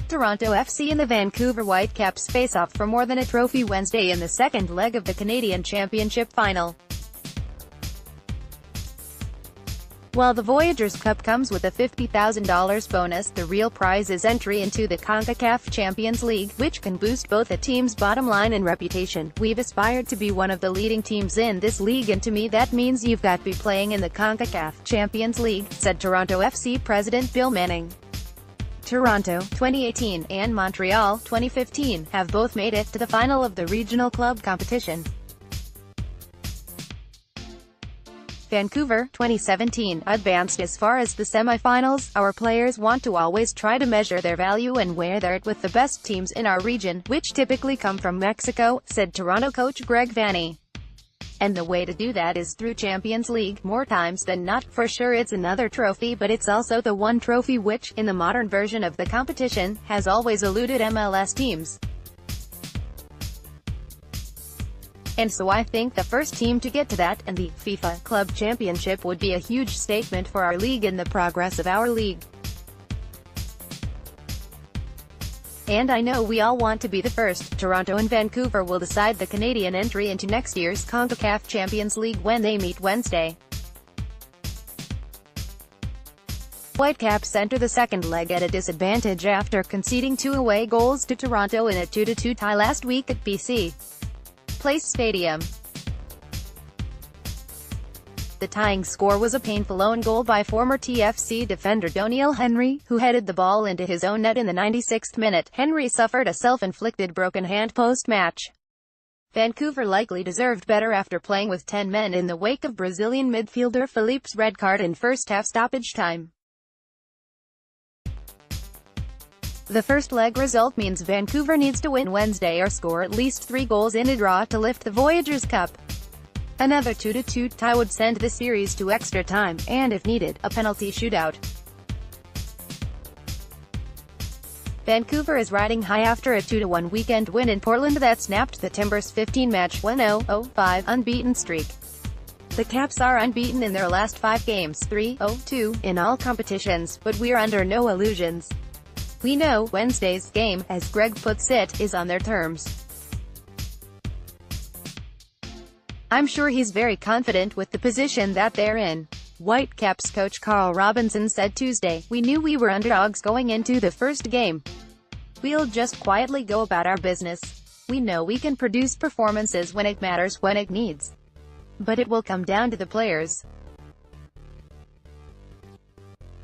Toronto FC and the Vancouver Whitecaps face off for more than a trophy Wednesday in the second leg of the Canadian Championship final. While the Voyageurs Cup comes with a $50,000 bonus, the real prize is entry into the CONCACAF Champions League, which can boost both a team's bottom line and reputation. "We've aspired to be one of the leading teams in this league, and to me that means you've got to be playing in the CONCACAF Champions League," said Toronto FC president Bill Manning. Toronto, 2018, and Montreal, 2015, have both made it to the final of the regional club competition. Vancouver, 2017, advanced as far as the semi-finals. "Our players want to always try to measure their value and where they're at with the best teams in our region, which typically come from Mexico," said Toronto coach Greg Vanney. "And the way to do that is through Champions League, more times than not. For sure it's another trophy, but it's also the one trophy which, in the modern version of the competition, has always eluded MLS teams. And so I think the first team to get to that, and the FIFA Club Championship, would be a huge statement for our league and the progress of our league. And I know we all want to be the first." Toronto and Vancouver will decide the Canadian entry into next year's CONCACAF Champions League when they meet Wednesday. Whitecaps enter the second leg at a disadvantage after conceding 2 away goals to Toronto in a 2-2 tie last week at BC Place Stadium. The tying score was a painful own goal by former TFC defender Doniel Henry, who headed the ball into his own net in the 96th minute. Henry suffered a self-inflicted broken hand post-match. Vancouver likely deserved better after playing with 10 men in the wake of Brazilian midfielder Felipe's red card in first-half stoppage time. The first leg result means Vancouver needs to win Wednesday or score at least 3 goals in a draw to lift the Voyageurs Cup. Another 2-2 tie would send the series to extra time, and if needed, a penalty shootout. Vancouver is riding high after a 2-1 weekend win in Portland that snapped the Timbers' 15-match 1-0-5 unbeaten streak. The Caps are unbeaten in their last 5 games, 3-0-2 in all competitions, but we're under no illusions. "We know Wednesday's game, as Greg puts it, is on their terms. I'm sure he's very confident with the position that they're in." Whitecaps coach Carl Robinson said Tuesday, "We knew we were underdogs going into the first game. We'll just quietly go about our business. We know we can produce performances when it matters, when it needs. But it will come down to the players.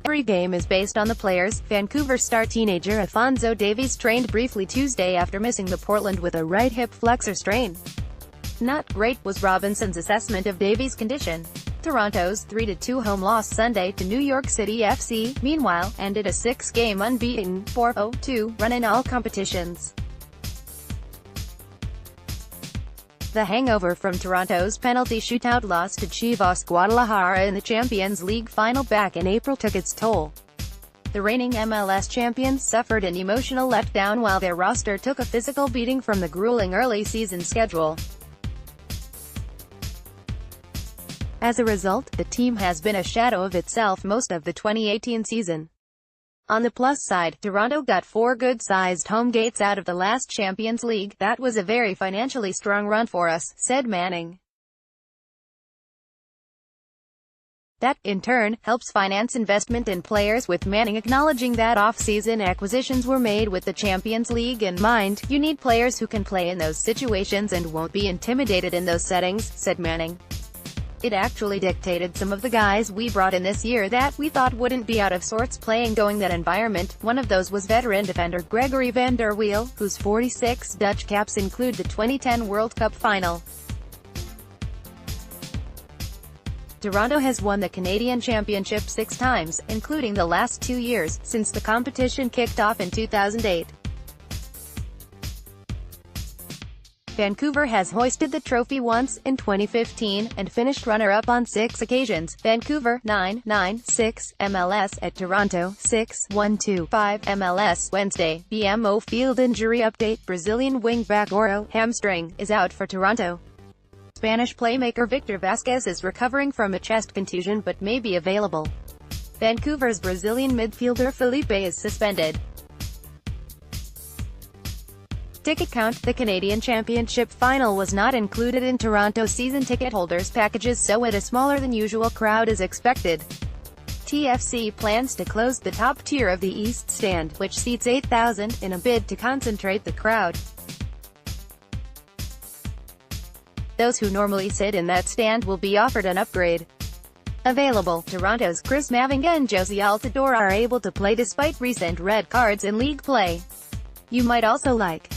Every game is based on the players." Vancouver star teenager Alphonso Davies trained briefly Tuesday after missing the Portland with a right hip flexor strain. "Not great," was Robinson's assessment of Davies' condition. Toronto's 3-2 home loss Sunday to New York City FC, meanwhile, ended a 6-game unbeaten 4-0-2 run in all competitions. The hangover from Toronto's penalty shootout loss to Chivas Guadalajara in the Champions League final back in April took its toll. The reigning MLS champions suffered an emotional letdown while their roster took a physical beating from the grueling early season schedule. As a result, the team has been a shadow of itself most of the 2018 season. On the plus side, Toronto got 4 good-sized home gates out of the last Champions League. "That was a very financially strong run for us," said Manning. "That, in turn, helps finance investment in players," with Manning acknowledging that off-season acquisitions were made with the Champions League in mind. "You need players who can play in those situations and won't be intimidated in those settings," said Manning. "It actually dictated some of the guys we brought in this year that we thought wouldn't be out of sorts playing going that environment." One of those was veteran defender Gregory van der Wiel, whose 46 Dutch caps include the 2010 World Cup final. Toronto has won the Canadian Championship 6 times, including the last 2 years, since the competition kicked off in 2008. Vancouver has hoisted the trophy once, in 2015, and finished runner-up on 6 occasions. Vancouver, 9-9-6, MLS, at Toronto, 6-1-2-5, MLS. Wednesday, BMO field injury update. Brazilian wing-back Oro, hamstring, is out for Toronto. Spanish playmaker Victor Vasquez is recovering from a chest contusion but may be available. Vancouver's Brazilian midfielder Felipe is suspended. Ticket count. The Canadian Championship final was not included in Toronto season ticket holders' packages, so a smaller than usual crowd is expected. TFC plans to close the top tier of the East Stand, which seats 8,000, in a bid to concentrate the crowd. Those who normally sit in that stand will be offered an upgrade. Available. Toronto's Chris Mavinga and Josie Altidore are able to play despite recent red cards in league play. You might also like